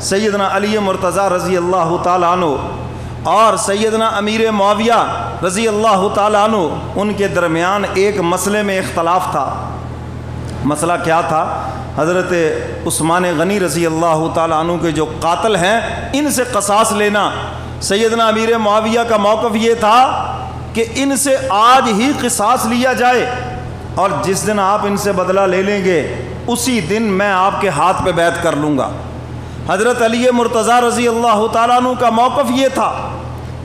سیدنا علی مرتضیٰ رضی اللہ تعالیٰ عنہ اور سیدنا امیر معاویہ رضی اللہ تعالیٰ عنہ، ان کے درمیان ایک مسئلے میں اختلاف تھا۔ مسئلہ کیا تھا؟ حضرت عثمان غنی رضی اللہ تعالیٰ عنہ کے جو قاتل ہیں ان سے قصاص لینا۔ سیدنا امیر معاویہ کا موقف یہ تھا کہ ان سے آج ہی قصاص لیا جائے، اور جس دن آپ ان سے بدلہ لے لیں گے اسی دن میں آپ کے ہاتھ پہ بیعت کر لوں گا۔ حضرت علی مرتضیٰ رضی اللہ تعالیٰ عنہ کا موقف یہ تھا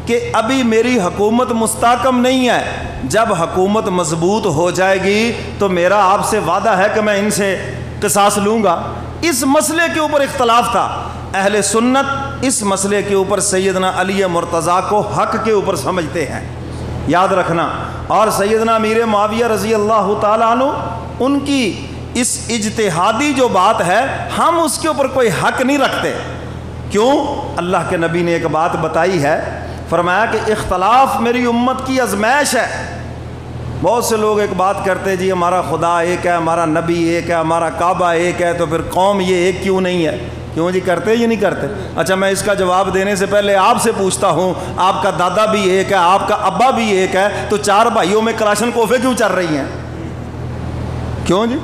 کہ ابھی میری حکومت مستحکم نہیں ہے، جب حکومت مضبوط ہو جائے گی تو میرا آپ سے وعدہ ہے کہ میں ان سے قصاص لوں گا۔ اس مسئلے کے اوپر اختلاف تھا۔ اہل سنت اس مسئلے کے اوپر سیدنا علی مرتضیٰ کو حق کے اوپر سمجھتے ہیں، یاد رکھنا۔ اور سیدنا امیر معاویہ رضی اللہ تعالیٰ عنہ، ان کی اس اجتہادی جو بات ہے ہم اس کے اوپر کوئی حق نہیں رکھتے۔ کیوں؟ اللہ کے نبی نے ایک بات بتائی ہے، فرمایا کہ اختلاف میری امت کی آزمائش ہے۔ بہت سے لوگ ایک بات کرتے جی ہمارا خدا ایک ہے، ہمارا نبی ایک ہے، ہمارا کعبہ ایک ہے، تو پھر قوم یہ ایک کیوں نہیں ہے؟ کیوں جی کرتے یا نہیں کرتے؟ اچھا میں اس کا جواب دینے سے پہلے آپ سے پوچھتا ہوں، آپ کا دادا بھی ایک ہے، آپ کا ابا بھی ایک ہے، تو چار بھائیوں میں کلاشن کوفے کیوں چل رہی ہیں؟ کیوں جی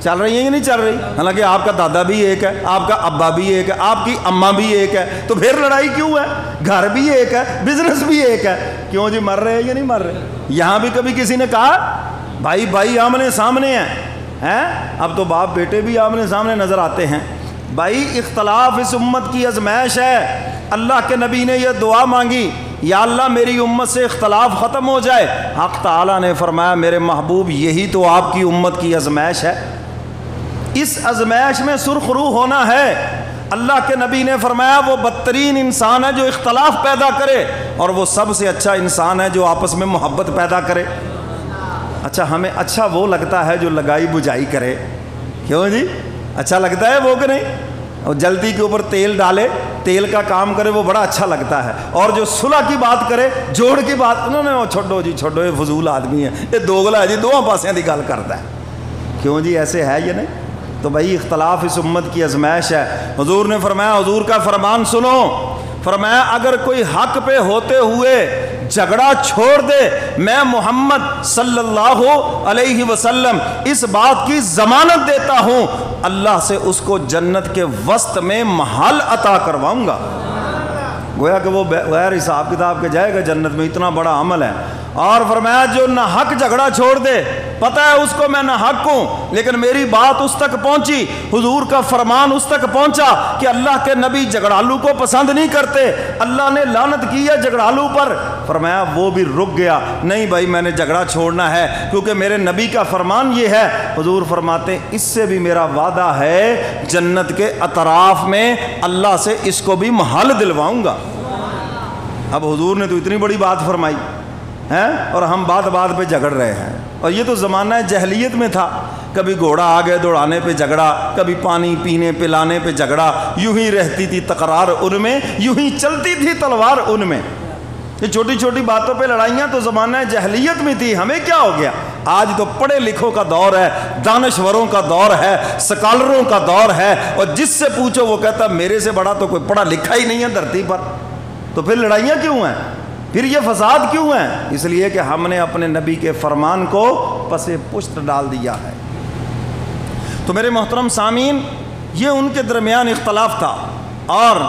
چل رہی ہیں یا نہیں چل رہی؟ حالانکہ آپ کا دادا بھی ایک ہے، آپ کا ابا بھی ایک ہے، آپ کی اماں بھی ایک ہے، تو پھر لڑائی کیوں ہے؟ گھر بھی ایک ہے، بزنس بھی ایک ہے، کیوں جی مر رہے ہیں یا نہیں مر رہے؟ یہاں بھی کبھی کسی نے کہا بھائی بھائی آمنے سامنے ہیں، اب تو باپ بیٹے بھی آمنے سامنے نظر آتے ہیں۔ بھائی اختلاف اس امت کی آزمائش ہے۔ اللہ کے نبی نے یہ دعا مانگی، یا اللہ میری امت سے اختلاف ختم ہو جائے۔ حق تعالیٰ نے فرمایا میرے محبوب یہی تو آپ کی امت کی آزمائش ہے، اس آزمائش میں سرخ روح ہونا ہے۔ اللہ کے نبی نے فرمایا وہ بدترین انسان ہے جو اختلاف پیدا کرے، اور وہ سب سے اچھا انسان ہے جو آپس میں محبت پیدا کرے۔ اچھا ہمیں اچھا وہ لگتا ہے جو لگائی بجھائی کرے، کیوں جی اچھا لگتا ہے وہ کہ نہیں؟ اور جلدی کے اوپر تیل ڈالے، تیل کا کام کرے، وہ بڑا اچھا لگتا ہے۔ اور جو صلح کی بات کرے، جوڑ کی بات، انہوں نے چھوڑو جی چھوڑو، یہ فضول آدمی ہے، یہ دوگلا ہے جی، دونوں پاسوں کی گل کرتا ہے، کیوں جی ایسے ہے یہ نہیں؟ تو بھائی اختلاف اس امت کی آزمائش ہے۔ حضور نے فرمایا، حضور کا فرمان سنو، فرمایا اگر کوئی حق پہ ہوتے ہوئے جھگڑا چھوڑ دے، میں محمد صلی اللہ علیہ وسلم اس بات کی ضمانت دیتا ہوں اللہ سے اس کو جنت کے وسط میں محل عطا کرواؤں گا۔ گویا کہ وہ غیر حساب کتاب کے جائے گا جنت میں، اتنا بڑا عمل ہے۔ اور فرمایا جو نہ حق جھگڑا چھوڑ دے، پتہ ہے اس کو میں نہ حق ہوں لیکن میری بات اس تک پہنچی، حضور کا فرمان اس تک پہنچا کہ اللہ کے نبی جھگڑالو کو پسند نہیں کرتے، اللہ نے لعنت کی ہے جھگڑالو پر، فرمایا وہ بھی رک گیا، نہیں بھائی میں نے جھگڑا چھوڑنا ہے کیونکہ میرے نبی کا فرمان یہ ہے۔ حضور فرماتے ہیں اس سے بھی میرا وعدہ ہے جنت کے اطراف میں اللہ سے اس کو بھی محل دلواؤں گا۔ اب حضور نے تو اتنی بڑی بات فرمائی ہیں اور ہم بات بات پہ جھگڑ رہے ہیں، اور یہ تو زمانہ جہلیت میں تھا، کبھی گھوڑا آگے دوڑانے پہ جھگڑا، کبھی پانی پینے پلانے پہ جھگڑا، یوں ہی رہتی تھی تکرار ان میں، یوں ہی چلتی تھی تلوار ان میں۔ یہ چھوٹی چھوٹی باتوں پہ لڑائیاں تو زمانہ جہلیت میں تھی، ہمیں کیا ہو گیا؟ آج تو پڑھے لکھوں کا دور ہے، دانشوروں کا دور ہے، سکالروں کا دور ہے، اور جس سے پوچھو وہ کہتا میرے سے بڑا تو کوئی پڑھا لکھا ہی نہیں ہے دھرتی پر۔ تو پھر لڑائیاں کیوں ہیں؟ پھر یہ فساد کیوں ہیں؟ اس لیے کہ ہم نے اپنے نبی کے فرمان کو پس پشت ڈال دیا ہے۔ تو میرے محترم سامعین، یہ ان کے درمیان اختلاف تھا، اور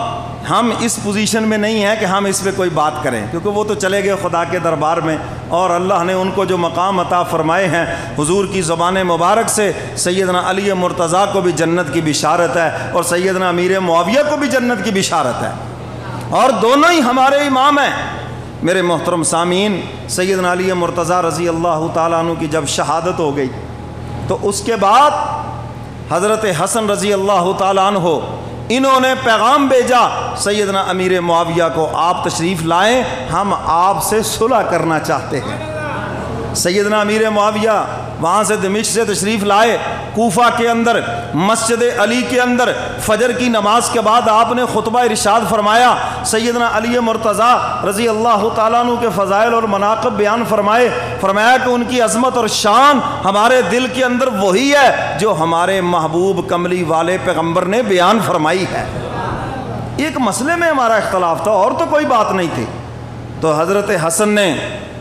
ہم اس پوزیشن میں نہیں ہیں کہ ہم اس پہ کوئی بات کریں، کیونکہ وہ تو چلے گئے خدا کے دربار میں، اور اللہ نے ان کو جو مقام عطا فرمائے ہیں حضور کی زبان مبارک سے، سیدنا علی مرتضیٰ کو بھی جنت کی بشارت ہے اور سیدنا امیر معاویہ کو بھی جنت کی بشارت ہے، اور دونوں ہی ہمارے امام ہیں۔ میرے محترم سامعین، سیدنا علی مرتضیٰ رضی اللہ تعالیٰ عنہ کی جب شہادت ہو گئی تو اس کے بعد حضرت حسن رضی اللہ تعالیٰ عنہ انہوں نے پیغام بھیجا سیدنا امیر معاویہ کو، آپ تشریف لائیں، ہم آپ سے صلح کرنا چاہتے ہیں۔ سیدنا امیر معاویہ وہاں سے دمشق سے تشریف لائے، کوفہ کے اندر مسجد علی کے اندر فجر کی نماز کے بعد آپ نے خطبہ ارشاد فرمایا، سیدنا علی مرتضیٰ رضی اللہ تعالیٰ عنہ کے فضائل اور مناقب بیان فرمائے، فرمایا کہ ان کی عظمت اور شان ہمارے دل کے اندر وہی ہے جو ہمارے محبوب کملی والے پیغمبر نے بیان فرمائی ہے۔ ایک مسئلے میں ہمارا اختلاف تھا اور تو کوئی بات نہیں تھی. تو حضرت حسن نے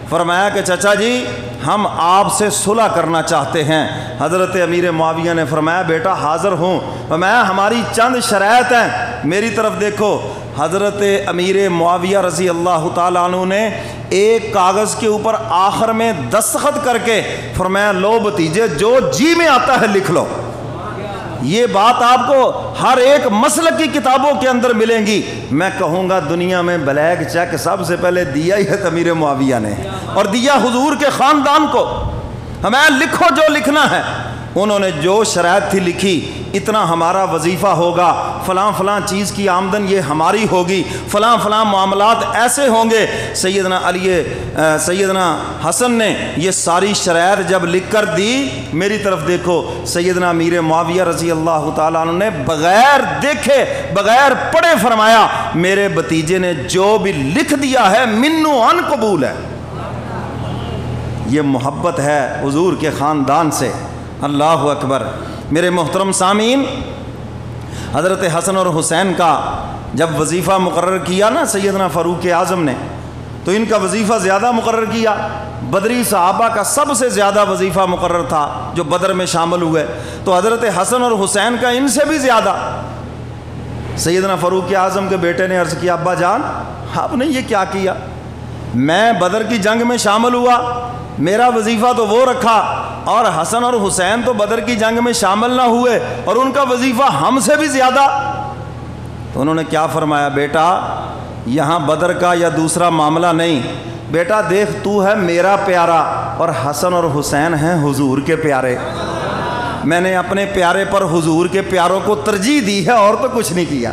فرمایا کہ چچا جی ہم آپ سے صلح کرنا چاہتے ہیں. حضرت امیر معاویہ نے فرمایا بیٹا حاضر ہوں. فرمایا ہماری چند شرائط ہیں, میری طرف دیکھو. حضرت امیر معاویہ رضی اللہ تعالیٰ عنہ نے ایک کاغذ کے اوپر آخر میں دستخط کر کے فرمایا لو بھتیجے جو جی میں آتا ہے لکھ لو. یہ بات آپ کو ہر ایک مسلک کی کتابوں کے اندر ملیں گی. میں کہوں گا دنیا میں بلیک چیک سب سے پہلے دیا ہی ہے امیر معاویہ نے, اور دیا حضور کے خاندان کو. ہمیں لکھو جو لکھنا ہے. انہوں نے جو شرائط تھی لکھی, اتنا ہمارا وظیفہ ہوگا, فلاں فلاں چیز کی آمدن یہ ہماری ہوگی, فلاں فلاں معاملات ایسے ہوں گے. سیدنا حسن نے یہ ساری شرائط جب لکھ کر دی, میری طرف دیکھو, سیدنا امیر معاویہ رضی اللہ تعالیٰ عنہ نے بغیر دیکھے بغیر پڑھے فرمایا میرے بھتیجے نے جو بھی لکھ دیا ہے منو ان قبول ہے. یہ محبت ہے حضور کے خاندان سے. اللہ اکبر. میرے محترم سامعین, حضرت حسن اور حسین کا جب وظیفہ مقرر کیا نا سیدنا فاروق اعظم نے, تو ان کا وظیفہ زیادہ مقرر کیا. بدری صحابہ کا سب سے زیادہ وظیفہ مقرر تھا جو بدر میں شامل ہوئے, تو حضرت حسن اور حسین کا ان سے بھی زیادہ. سیدنا فاروق اعظم کے بیٹے نے عرض کیا ابا جان آپ نے یہ کیا کیا؟ میں بدر کی جنگ میں شامل ہوا, میرا وظیفہ تو وہ رکھا, اور حسن اور حسین تو بدر کی جنگ میں شامل نہ ہوئے اور ان کا وظیفہ ہم سے بھی زیادہ. تو انہوں نے کیا فرمایا, بیٹا یہاں بدر کا یا دوسرا معاملہ نہیں, بیٹا دیکھ تو ہے میرا پیارا اور حسن اور حسین ہیں حضور کے پیارے. میں نے اپنے پیارے پر حضور کے پیاروں کو ترجیح دی ہے اور تو کچھ نہیں کیا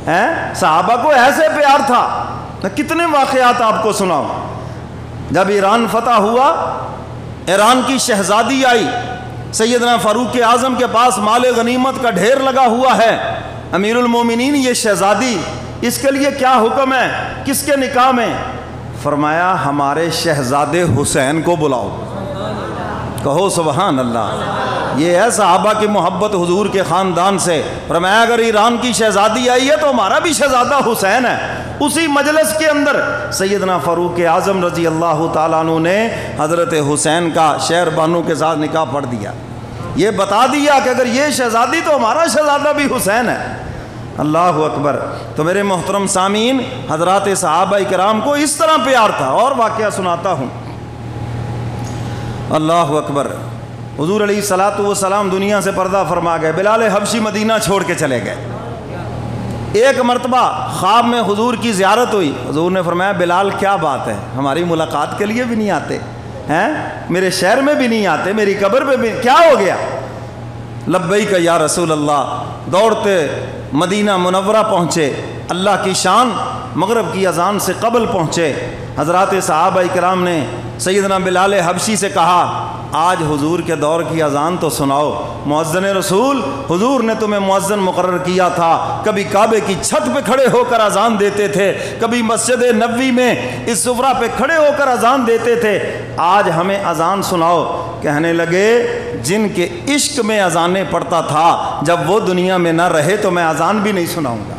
ہے. صحابہ کو ایسے پیار تھا. کتنے واقعات آپ کو سناؤں. جب ایران فتح ہوا, ایران کی شہزادی آئی, سیدنا فاروق اعظم کے پاس مال غنیمت کا ڈھیر لگا ہوا ہے. امیر المومنین یہ شہزادی, اس کے لیے کیا حکم ہے, کس کے نکاح میں؟ فرمایا ہمارے شہزادے حسین کو بلاؤ. کہو سبحان اللہ. یہ ہے صحابہ کی محبت حضور کے خاندان سے. فرمایا اگر ایران کی شہزادی آئی ہے تو ہمارا بھی شہزادہ حسین ہے. اسی مجلس کے اندر سیدنا فاروق اعظم رضی اللہ تعالیٰ عنہ نے حضرت حسین کا شہر بانو کے ساتھ نکاح پڑھ دیا. یہ بتا دیا کہ اگر یہ شہزادی تو ہمارا شہزادہ بھی حسین ہے. اللہ اکبر. تو میرے محترم سامعین, حضرات صحابہ کرام کو اس طرح پیار تھا. اور واقعہ سناتا ہوں. اللہ اکبر. حضور علیہ الصلوۃ والسلام دنیا سے پردہ فرما گئے, بلال حبشی مدینہ چھوڑ کے چلے گئے. ایک مرتبہ خواب میں حضور کی زیارت ہوئی. حضور نے فرمایا بلال کیا بات ہے, ہماری ملاقات کے لیے بھی نہیں آتے ہیں, میرے شہر میں بھی نہیں آتے, میری قبر پہ بھی, کیا ہو گیا؟ لبیک یا رسول اللہ. دوڑتے مدینہ منورہ پہنچے, اللہ کی شان, مغرب کی اذان سے قبل پہنچے. حضرات صحابہ کرام نے سیدنا بلال حبشی سے کہا آج حضور کے دور کی اذان تو سناؤ. مؤذن رسول, حضور نے تمہیں مؤذن مقرر کیا تھا. کبھی کعبے کی چھت پہ کھڑے ہو کر اذان دیتے تھے, کبھی مسجد نبوی میں اس سفرہ پہ کھڑے ہو کر اذان دیتے تھے, آج ہمیں اذان سناؤ. کہنے لگے جن کے عشق میں اذانیں پڑھتا تھا جب وہ دنیا میں نہ رہے تو میں اذان بھی نہیں سناؤں گا.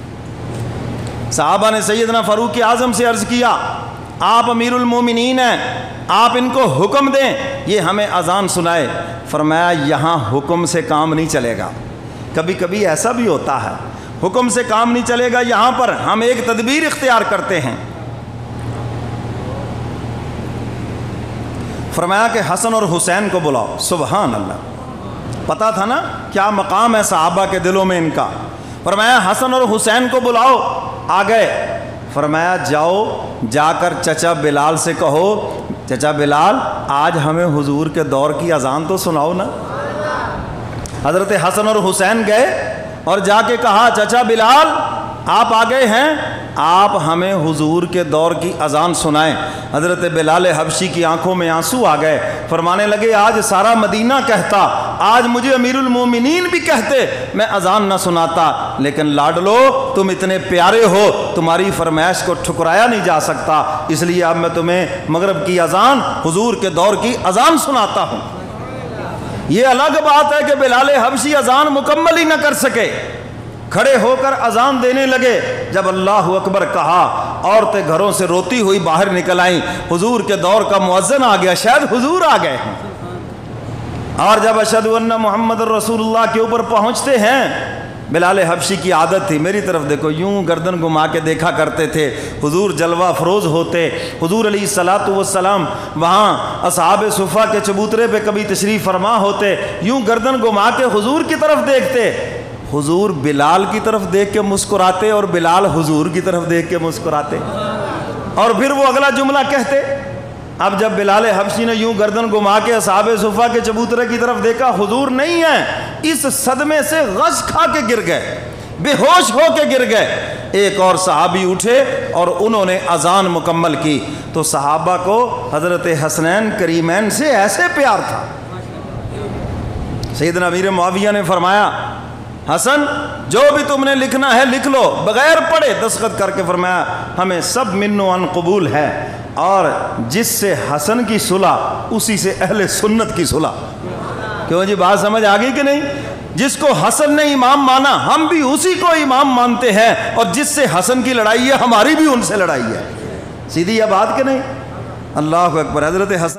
صحابہ نے سیدنا فاروق اعظم سے عرض کیا آپ امیر المومنین ہیں, آپ ان کو حکم دیں یہ ہمیں اذان سنائے. فرمایا یہاں حکم سے کام نہیں چلے گا. کبھی کبھی ایسا بھی ہوتا ہے, حکم سے کام نہیں چلے گا. یہاں پر ہم ایک تدبیر اختیار کرتے ہیں. فرمایا کہ حسن اور حسین کو بلاؤ. سبحان اللہ. پتا تھا نا کیا مقام ہے صحابہ کے دلوں میں ان کا. فرمایا حسن اور حسین کو بلاؤ. آ گئے. فرمایا جاؤ, جا کر چچا بلال سے کہو چچا بلال آج ہمیں حضور کے دور کی اذان تو سناؤ نا. حضرت حسن اور حسین گئے اور جا کے کہا چچا بلال آپ آ گئے ہیں, آپ ہمیں حضور کے دور کی اذان سنائیں. حضرت بلال حبشی کی آنکھوں میں آنسو آ گئے. فرمانے لگے آج سارا مدینہ کہتا, آج مجھے امیر المومنین بھی کہتے, میں اذان نہ سناتا, لیکن لاڈلو تم اتنے پیارے ہو, تمہاری فرمائش کو ٹھکرایا نہیں جا سکتا, اس لیے اب میں تمہیں مغرب کی اذان, حضور کے دور کی اذان سناتا ہوں. یہ الگ بات ہے کہ بلال حبشی اذان مکمل ہی نہ کر سکے, کھڑے ہو کر اذان دینے لگے۔ جب اللہ اکبر کہا، عورتیں گھروں سے روتی ہوئی باہر نکل آئیں۔ حضور کے دور کا مؤذن آ گیا، شاید حضور آ گئے ہیں۔ اور جب اشہد ان محمد رسول اللہ کے اوپر پہنچتے ہیں، بلال حبشی کی عادت تھی، میری طرف دیکھو، یوں گردن گھما کے دیکھا کرتے تھے۔ حضور جلوہ افروز ہوتے، حضور علیہ الصلوۃ والسلام وہاں اصحاب صفہ کے چبوترے پہ کبھی تشریف فرما ہوتے، یوں گردن گھما کے حضور کی طرف دیکھتے۔ حضور بلال کی طرف دیکھ کے مسکراتے اور بلال حضور کی طرف دیکھ کے مسکراتے، اور پھر وہ اگلا جملہ کہتے۔ اب جب بلال حبشی نے یوں گردن گھما کے اصحاب صفہ کے چبوترے کی طرف دیکھا، حضور نہیں ہے، اس صدمے سے غش کھا کے گر گئے، بے ہوش ہو کے گر گئے۔ ایک اور صحابی اٹھے اور انہوں نے اذان مکمل کی، تو صحابہ کو حضرت حسنین کریمین سے ایسے پیار تھا۔ سیدنا امیر معاویہ نے فرمایا، حسن جو بھی تم نے لکھنا ہے لکھ لو، بغیر پڑھے دستخط کر کے فرمایا ہمیں سب منو ان قبول ہے، اور جس سے حسن کی صلح اسی سے اہل سنت کی صلح۔ کیوں جی، بات سمجھ آ گئی کہ نہیں؟ جس کو حسن نے امام مانا ہم بھی اسی کو امام مانتے ہیں، اور جس سے حسن کی لڑائی ہے ہماری بھی ان سے لڑائی ہے۔ سیدھی یہ بات کہ نہیں؟ اللہ اکبر۔ حضرت حسن